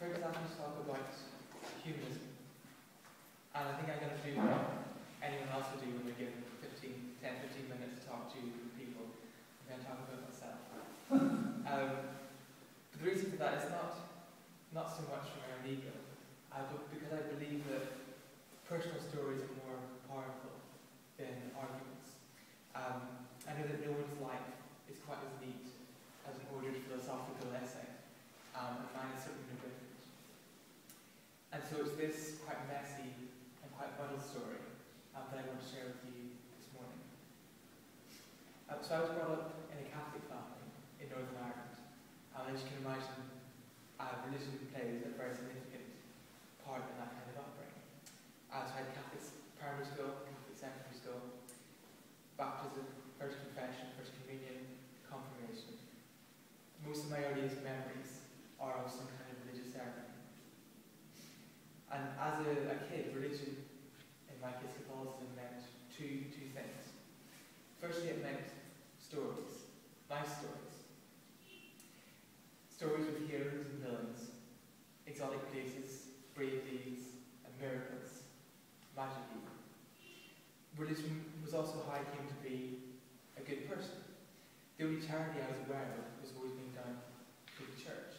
for example, to talk about humanism. And I think I'm going to do what anyone else would do when they're given 10, 15 minutes to talk to people. I'm going to talk about myself. But the reason for that is not so much from my own ego, but because I believe that personal stories are more powerful than arguments. I know that no one's life is quite as neat as an ordered philosophical essay, and mine is certainly no different. And so it's this quite messy and quite muddled story that I want to share with you this morning. So I was brought up in a Catholic family in Northern Ireland, and as you can imagine, religion plays a very significant part in that kind of upbringing. So I had Catholic primary school, Catholic secondary school, baptism, first confession, first communion, confirmation. Most of my earliest memories are of some kind of religious ceremony. And as a kid, religion, in my case Catholicism, meant two things. Firstly, it meant stories, nice stories. Stories with heroes and villains, exotic places, brave deeds, and miracles, magic even. Religion was also how I came to be a good person. The only charity I was aware of was always being done through the church.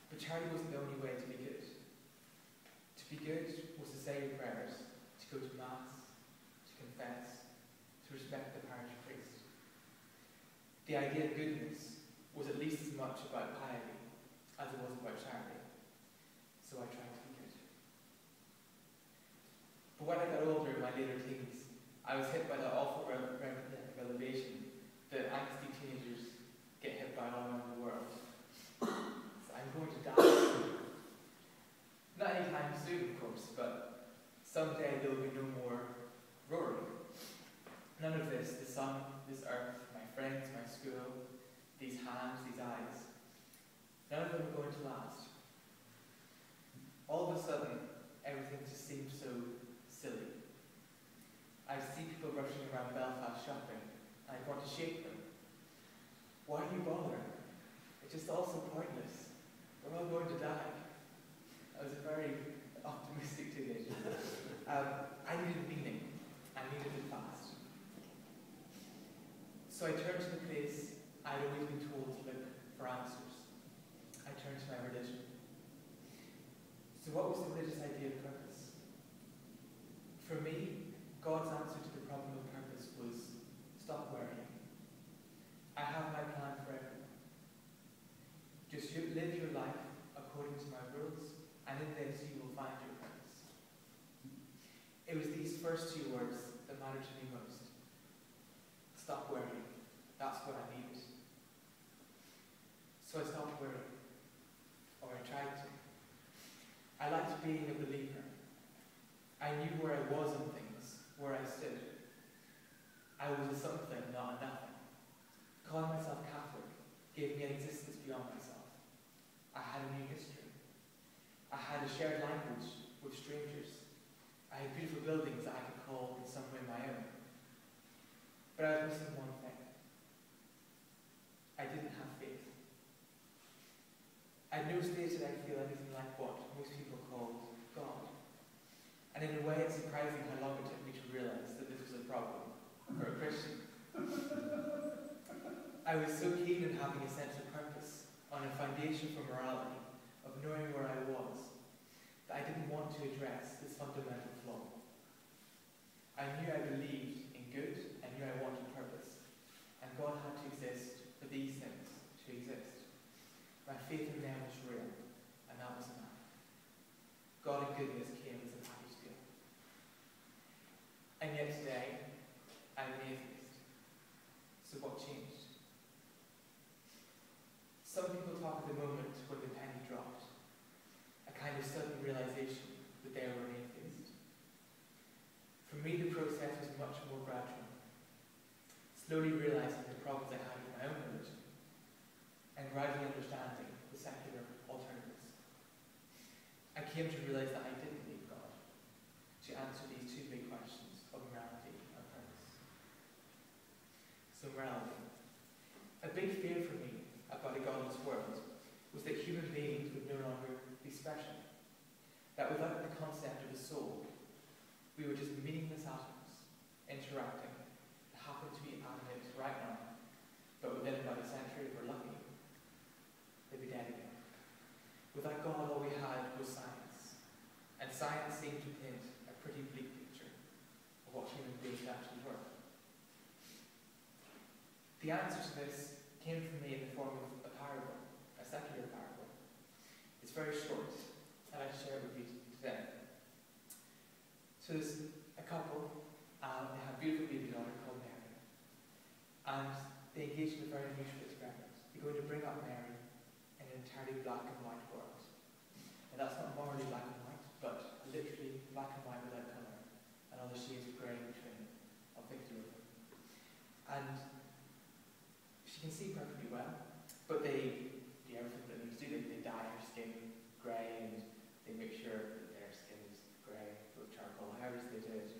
But charity wasn't the only way to be good. To be good was to say your prayers, to go to Mass, to confess, to respect the parish priest. The idea of goodness was at least as much about piety as it was about charity. So I tried to be good. But when I got older, in my later teens, I was hit by the awful revelation that angsty teenagers get hit by all around the world. So I'm going to die. Not anytime soon, of course, but someday there will be no more roaring. None of this, the sun, this earth, my friends, my school, these hands, these eyes, none of them are going to last. All of a sudden, everything just seems so silly. I see people rushing around Belfast shopping, and I want to shake them. Why are you bothering? It's just all so pointless. We're all going to die. I was a very optimistic teenager. I needed meaning. I needed it fast. So I turned to the place I'd always been told to look for answers. I turned to my religion. So what was the religious idea of purpose? For me, God's answer to the problem of purpose was, stop worrying. I have my plan for everyone. Just live your life according to my rules, and in this you will find your purpose. It was these first two words that mattered to me most. Stop worrying. That's what I needed. So I stopped worrying. Or I tried to. I liked being a believer. I knew where I was in things, where I stood. I was a something, not a nothing. Calling myself Catholic gave me an existence beyond myself. I had a new history. I had a shared language with strangers. I had beautiful buildings that I could call in some way my own. But I was missing one thing. I didn't have faith. At no stage did I feel anything like what most people called God. And in a way, it's surprising how long it took me to realize that this was a problem for a Christian. I was so keen on having a sense of purpose, on a foundation for morality, of knowing where I was, that I didn't want to address this fundamental flaw. I knew I believed in good, I knew I wanted purpose, and God had to exist for these things to exist. My faith in them was real, and that was enough. God and goodness came as a package deal. And yet today, I'm an atheist. So what changed? Some people talk of the moment when the penny dropped, a kind of sudden realization that they were an atheist. For me, the process was much more gradual, slowly realizing the problems I had with my own religion, and gradually understanding the secular alternatives. I came to realize that I didn't need God to answer these two big questions of morality and purpose. So morality. A big fear for me about a godless world was that human beings would no longer be the answer to this came from me in the form of a parable, a secular parable. It's very short, and I'll share it with you today. So there's a couple, and they have a beautiful baby daughter called Mary. And they engage in a very unusual experiment. They're going to bring up Mary in an entirely black and white world. And that's not morally black and white, but literally black and white without colour, and all the shades of grey between, of victory over. And she can see perfectly well, but they do everything that they need to do. They dye her skin grey, and they make sure that their skin is grey with charcoal, however they do it.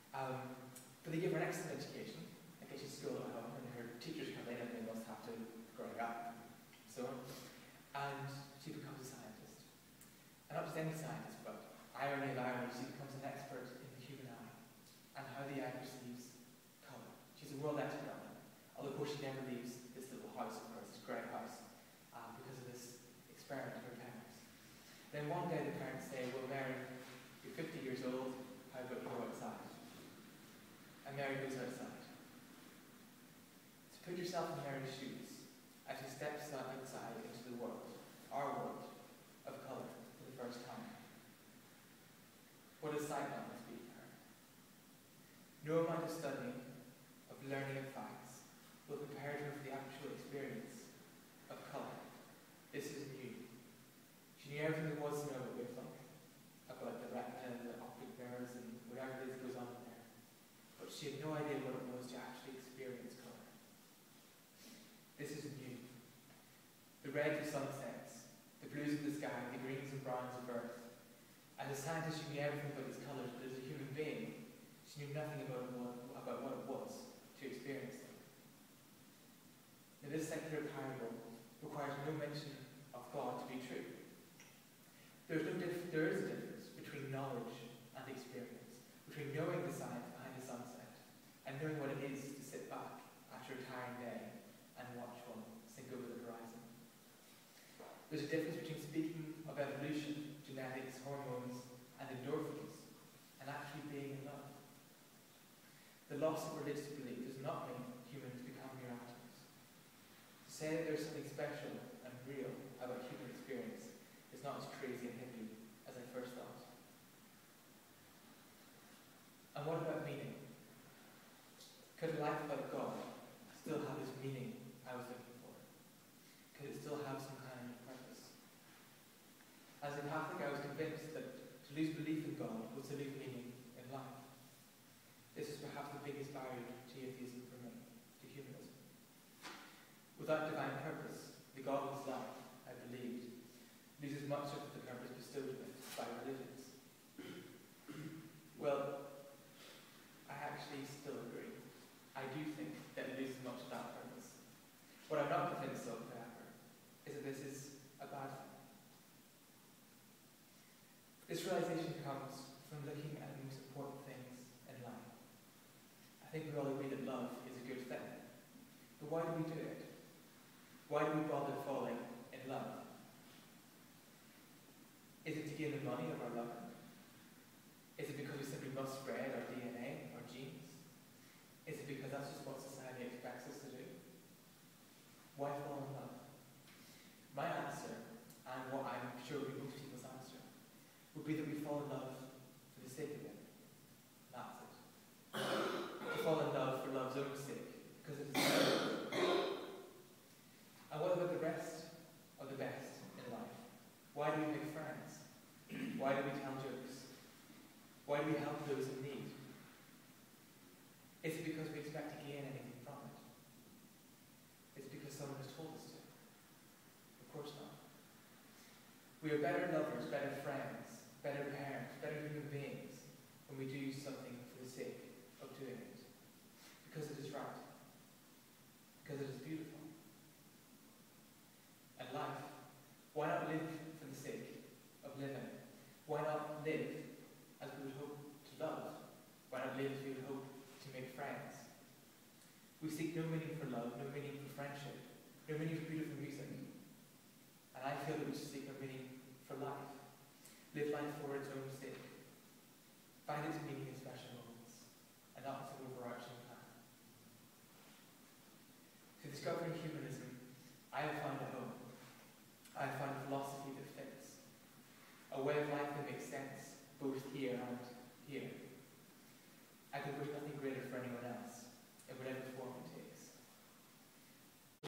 But they give her an excellent education. I guess she's school at home, and her teachers come in and they must have to grow up, and so on. And she becomes a scientist. And not just any scientist, but irony of irony, she becomes an expert in the human eye and how the eye perceives colour. She's a world expert on it, although of course she never leaves this little house of hers, this grey house, because of this experiment of her parents. Then one day the parents say, well, Mary, you're 50 years old, how about you go outside? And Mary goes outside. So put yourself in Mary's shoes as she steps outside into the world, our world, of colour for the first time. What a sight that must be for her. No amount of studying, of learning of facts, will prepare her for the actual experience of colour. This is new. She knew everything there was to know about wavelength, about the retina, the optic nerves, and whatever it is that goes on in there. But she had no idea what it was to actually experience colour. This is new. The red of sunsets, the blues of the sky, the greens and browns of earth. As a scientist, she knew everything about these colours, but as a human being, she knew nothing about what it was to experience them. Now, this secular parable requires no mention of God to be true. There is a difference between knowledge and experience, between knowing the science behind the sunset and knowing what it is to sit back after a tiring day and watch one sink over the horizon. There's a difference between speaking of evolution, genetics, hormones, and endorphins, and actually being in love. The loss of religious belief does not mean humans become mere atoms. To say that there's something special and real about human experience is not as crazy and hippie as I first thought. And what about meaning? Could a life without God still have this meaning I was looking for? Could it still have some kind of purpose? As a Catholic, I was convinced that to lose belief in God was to lose meaning in life. This is perhaps the biggest barrier to atheism for me, to humanism. Without divine purpose, the godless life, I believed, loses much of the purpose bestowed on it by religions. Well, I actually still agree. I do think that it loses much of that purpose. What I'm not convinced of, however, is that this is a bad thing. This realization comes from looking at the most important things in life. I think we all agree that love is a good thing. But why do we do it? Why do we bother falling in love? Is it to gain the money of our lover? Is it because we simply must spread our DNA, our genes? Is it because that's just what society expects us to do? Why fall in love? My answer, and what I'm sure will be most people's answer, would be that we fall in love for the sake of it. That's it. To fall in love for love's own sake, because it is better. And what about the rest of the best in life? Why do we make friends? Why do we tell jokes? Why do we help those in need? Is it because we expect to gain anything from it? Is it because someone has told us to? Of course not. We are better lovers, better friends, better parents, better human beings when we do something for the sake of doing it. Because it is right. Because it is beautiful. And life, why not live for the sake of living? Why not live as we would hope to love? Why not live as we would hope to make friends? We seek no meaning for love, no meaning for friendship, no meaning for beautiful music. And I feel that we should seek no meaning for life. Live life for its own sake. Find its meaning in special moments, and not some overarching plan. discovering humanism, I have found a home. I have found a philosophy that fits, a way of life that makes sense, both here and here.